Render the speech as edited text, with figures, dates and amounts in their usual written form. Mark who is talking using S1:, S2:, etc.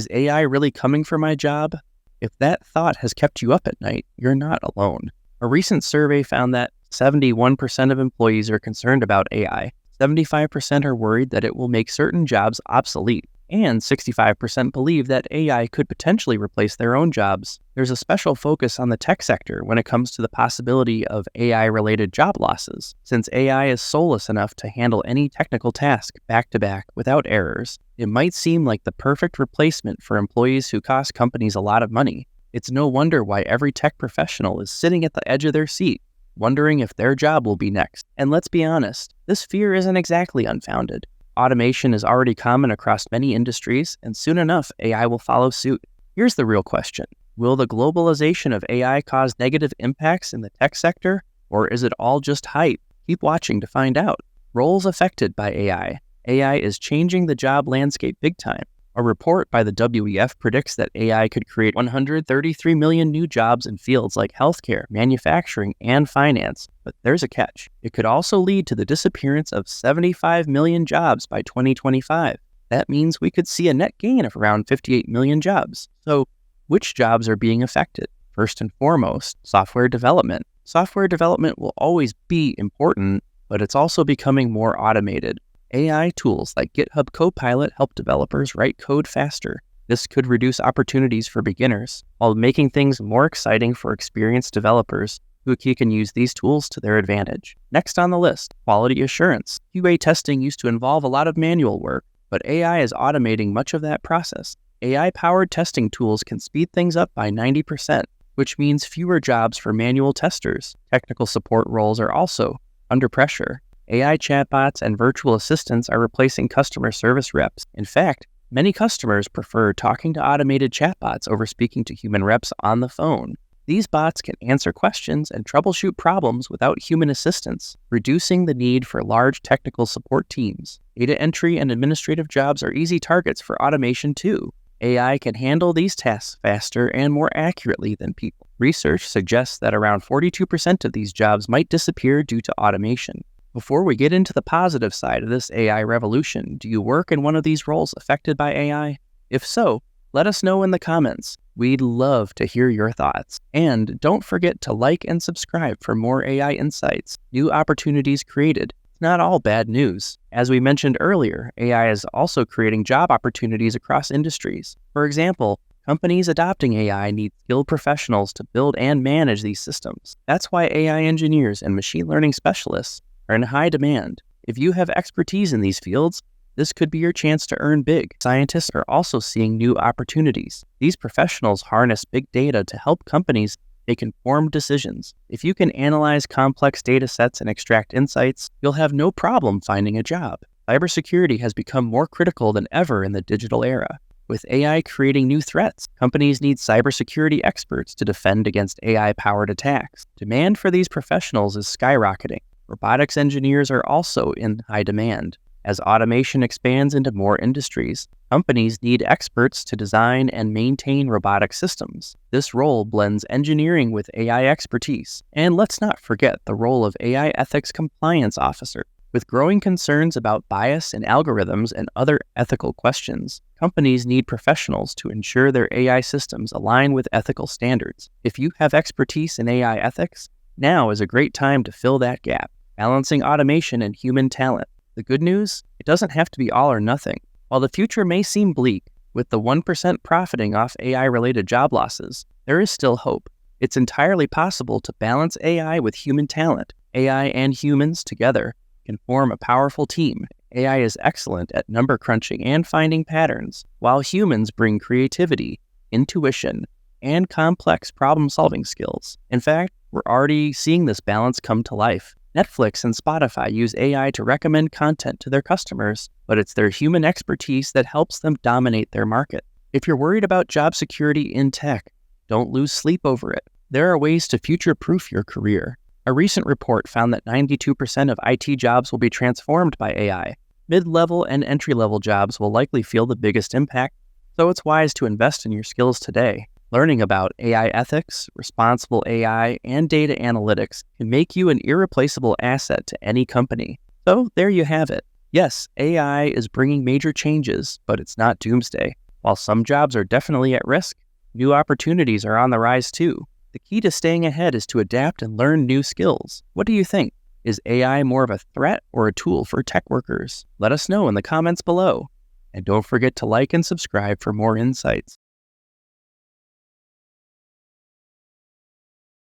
S1: Is AI really coming for my job? If that thought has kept you up at night, you're not alone. A recent survey found that 71% of employees are concerned about AI, 75% are worried that it will make certain jobs obsolete, and 65% believe that AI could potentially replace their own jobs. There's a special focus on the tech sector when it comes to the possibility of AI-related job losses, since AI is soulless enough to handle any technical task back-to-back without errors. It might seem like the perfect replacement for employees who cost companies a lot of money. It's no wonder why every tech professional is sitting at the edge of their seat, wondering if their job will be next. And let's be honest, this fear isn't exactly unfounded. Automation is already common across many industries, and soon enough, AI will follow suit. Here's the real question. Will the globalization of AI cause negative impacts in the tech sector, or is it all just hype? Keep watching to find out. Roles affected by AI. AI is changing the job landscape big time. A report by the WEF predicts that AI could create 133 million new jobs in fields like healthcare, manufacturing, and finance. But there's a catch. It could also lead to the disappearance of 75 million jobs by 2025. That means we could see a net gain of around 58 million jobs. So, which jobs are being affected? First and foremost, software development. Software development will always be important, but it's also becoming more automated. AI tools like GitHub Copilot help developers write code faster. This could reduce opportunities for beginners, while making things more exciting for experienced developers who can use these tools to their advantage. Next on the list, quality assurance. QA testing used to involve a lot of manual work, but AI is automating much of that process. AI-powered testing tools can speed things up by 90%, which means fewer jobs for manual testers. Technical support roles are also under pressure. AI chatbots and virtual assistants are replacing customer service reps. In fact, many customers prefer talking to automated chatbots over speaking to human reps on the phone. These bots can answer questions and troubleshoot problems without human assistance, reducing the need for large technical support teams. Data entry and administrative jobs are easy targets for automation too. AI can handle these tasks faster and more accurately than people. Research suggests that around 42% of these jobs might disappear due to automation. Before we get into the positive side of this AI revolution, do you work in one of these roles affected by AI? If so, let us know in the comments. We'd love to hear your thoughts. And don't forget to like and subscribe for more AI insights, new opportunities created. It's not all bad news. As we mentioned earlier, AI is also creating job opportunities across industries. For example, companies adopting AI need skilled professionals to build and manage these systems. That's why AI engineers and machine learning specialists are in high demand. If you have expertise in these fields, this could be your chance to earn big. Scientists are also seeing new opportunities. These professionals harness big data to help companies make informed decisions. If you can analyze complex data sets and extract insights, you'll have no problem finding a job. Cybersecurity has become more critical than ever in the digital era. With AI creating new threats, companies need cybersecurity experts to defend against AI-powered attacks. Demand for these professionals is skyrocketing. Robotics engineers are also in high demand. As automation expands into more industries, companies need experts to design and maintain robotic systems. This role blends engineering with AI expertise. And let's not forget the role of AI ethics compliance officer. With growing concerns about bias in algorithms and other ethical questions, companies need professionals to ensure their AI systems align with ethical standards. If you have expertise in AI ethics, now is a great time to fill that gap. Balancing automation and human talent. The good news? It doesn't have to be all or nothing. While the future may seem bleak, with the 1% profiting off AI-related job losses, there is still hope. It's entirely possible to balance AI with human talent. AI and humans together can form a powerful team. AI is excellent at number crunching and finding patterns, while humans bring creativity, intuition, and complex problem-solving skills. In fact, we're already seeing this balance come to life. Netflix and Spotify use AI to recommend content to their customers, but it's their human expertise that helps them dominate their market. If you're worried about job security in tech, don't lose sleep over it. There are ways to future-proof your career. A recent report found that 92% of IT jobs will be transformed by AI. Mid-level and entry-level jobs will likely feel the biggest impact, so it's wise to invest in your skills today. Learning about AI ethics, responsible AI, and data analytics can make you an irreplaceable asset to any company. So there you have it. Yes, AI is bringing major changes, but it's not doomsday. While some jobs are definitely at risk, new opportunities are on the rise too. The key to staying ahead is to adapt and learn new skills. What do you think? Is AI more of a threat or a tool for tech workers? Let us know in the comments below. And don't forget to like and subscribe for more insights.